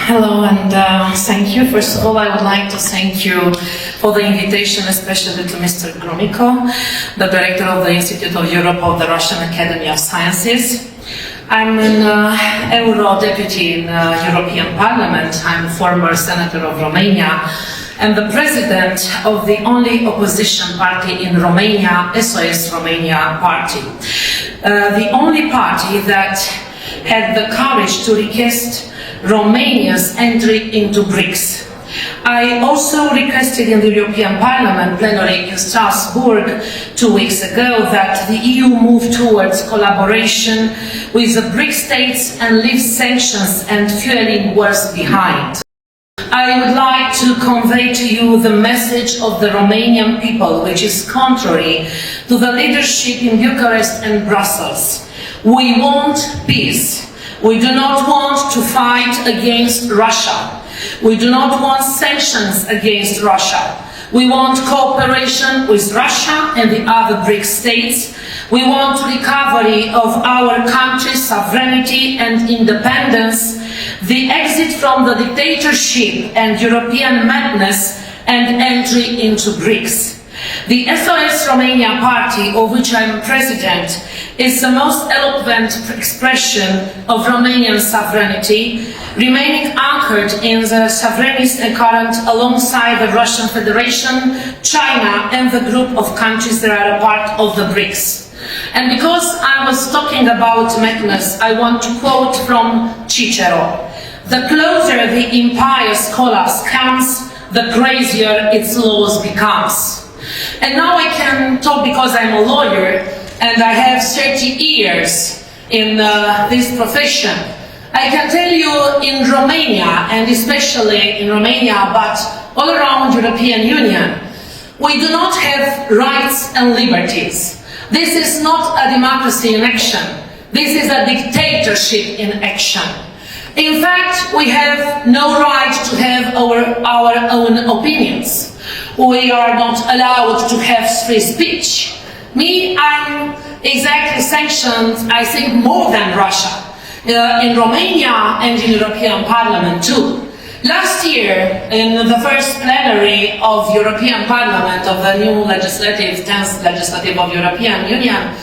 Hello and thank you. First of all, I would like to thank you for the invitation, especially to Mr. Gromyko, the director of the Institute of Europe of the Russian Academy of Sciences. I'm an Euro deputy in the European Parliament. I'm a former senator of Romania and the president of the only opposition party in Romania, SOS Romania Party. The only party that had the courage to request Romania's entry into BRICS. I also requested in the European Parliament plenary in Strasbourg 2 weeks ago that the EU move towards collaboration with the BRICS states and leave sanctions and fueling wars behind. I would like to convey to you the message of the Romanian people, which is contrary to the leadership in Bucharest and Brussels. We want peace. We do not want to fight against Russia. We do not want sanctions against Russia. We want cooperation with Russia and the other BRICS states. We want recovery of our country's sovereignty and independence, the exit from the dictatorship and European madness, and entry into BRICS. The SOS Romania Party, of which I am president, is the most eloquent expression of Romanian sovereignty, remaining anchored in the sovereignist current alongside the Russian Federation, China, and the group of countries that are a part of the BRICS. And because I was talking about madness, I want to quote from Cicero: "The closer the impious Colas comes, the crazier its laws becomes." And now I can talk because I'm a lawyer and I have 30 years in this profession. I can tell you in Romania, and especially in Romania, but all around European Union, we do not have rights and liberties. This is not a democracy in action. This is a dictatorship in action. In fact, we have no right to have our own opinions. We are not allowed to have free speech. I'm exactly sanctioned, I think, more than Russia, in Romania and in European Parliament too. Last year, in the first plenary of European Parliament of the new 10th legislative of European Union,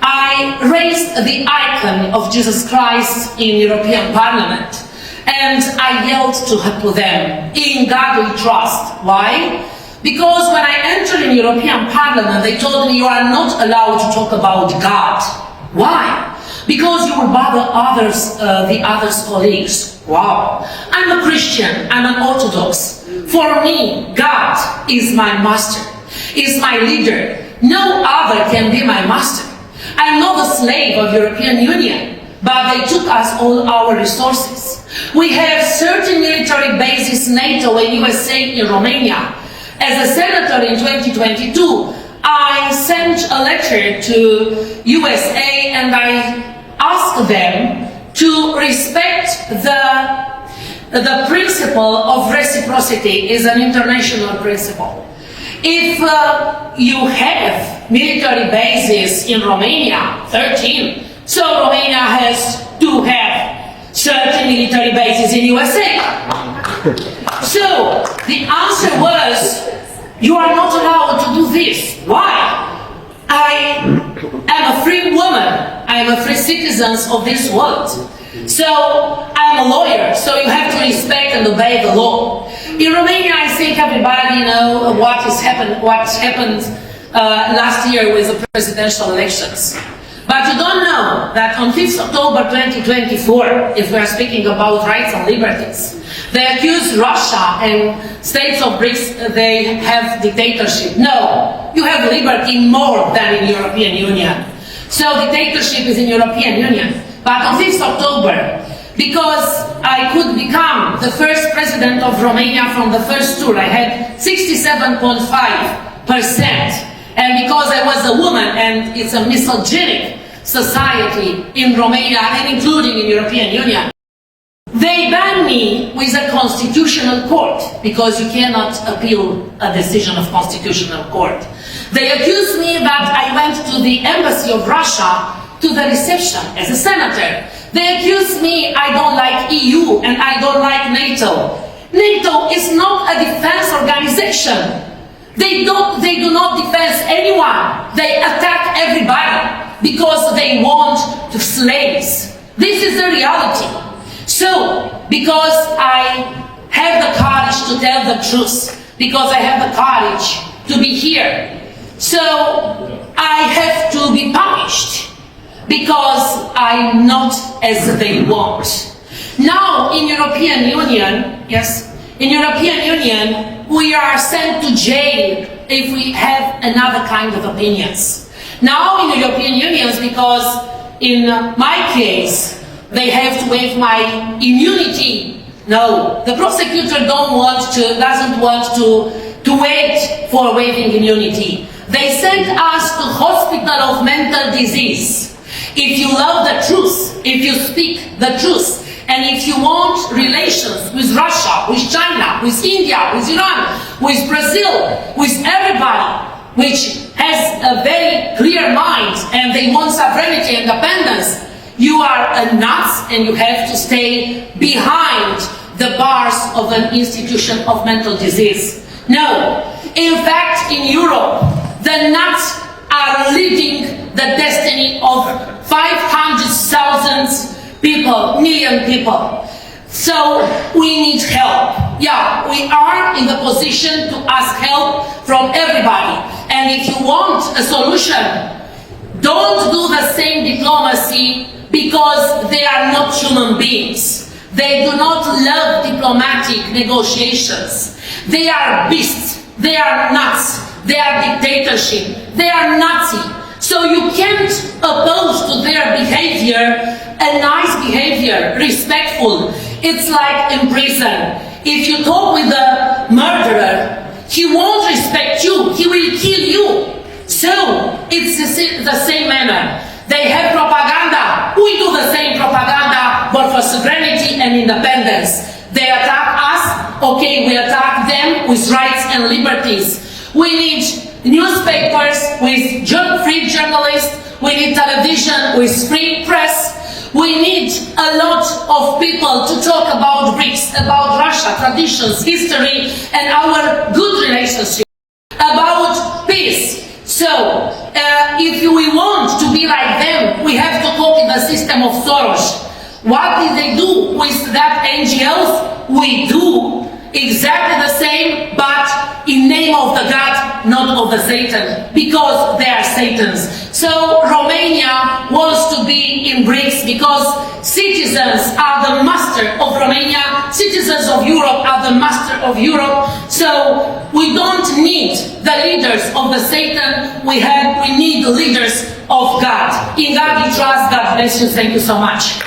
I raised the icon of Jesus Christ in European Parliament, and I yelled to them, "In God we trust." Why? Because when I entered in European Parliament, they told me you are not allowed to talk about God. Why? Because you will bother the others' colleagues. Wow. I'm a Christian, I'm an Orthodox. For me, God is my master, is my leader. No other can be my master. I'm not a slave of European Union, but they took us all our resources. We have certain military bases, NATO and USA in Romania. As a senator in 2022, I sent a letter to USA and I asked them to respect the principle of reciprocity. Is an international principle. If you have military bases in Romania, 13, so Romania has to have certain military bases in USA. So the answer was, you are not allowed to do this. Why? I am a free woman. I am a free citizen of this world. So I'm a lawyer, so you have to respect and obey the law. In Romania, I think everybody knows what happened last year with the presidential elections. But you don't know that on 5th October 2024, if we are speaking about rights and liberties, they accuse Russia and states of BRICS, they have dictatorship. No, you have liberty more than in European Union. So dictatorship is in European Union. But on 5th October, because I could become the first president of Romania from the first tour, I had 67.5%. And because I was a woman, and it's a misogynic society in Romania and including in European Union, they banned me with a constitutional court, because you cannot appeal a decision of constitutional court. They accused me that I went to the embassy of Russia to the reception as a senator They accuse me I don't like EU and I don't like NATO. NATO is not a defense organization. They do not defend anyone. They attack everybody because they want to slaves. This is the reality. So, because I have the courage to tell the truth, because I have the courage to be here, so I have to be punished because I'm not as they want. Now in European Union, in European Union, we are sent to jail if we have another kind of opinions. Now in the European Union, because in my case, they have to waive my immunity. No, the prosecutor doesn't want to wait for waiving immunity. They sent us to hospital of mental disease. If you love the truth, if you speak the truth, and if you want relations with Russia, with China, with India, with Iran, with Brazil, with everybody, which has a very clear mind and they want sovereignty and independence, you are a nut and you have to stay behind the bars of an institution of mental disease. No. In fact, in Europe, the nuts are leading the destiny of 500,000 people, million people. So we need help. Yeah, we are in the position to ask help from everybody. And if you want a solution, don't do the same diplomacy because they are not human beings. They do not love diplomatic negotiations. They are beasts. They are nuts. They are dictatorship. They are Nazi. So you can't oppose to their behavior a nice behavior, respectful. It's like in prison. If you talk with a murderer, he won't respect you. He will kill you. So it's the same manner. They have propaganda. We do the same propaganda, but for sovereignty and independence. They attack us. Okay, we attack them with rights and liberties. We need newspapers with free journalists. We need television with free press. We need a lot of people to talk about BRICS, about Russia, traditions, history, and our good relationship, about peace. So, if we want to be like them, we have to talk in the system of Soros. What did they do with that NGOs? We do exactly the same, but in name of the God, not of the Satan, because they are Satans. So Romania wants to be in BRICS because citizens are the master of Romania, citizens of Europe are the master of Europe. So we don't need the leaders of the Satan, we need the leaders of God. In God we trust. God bless you. Thank you so much.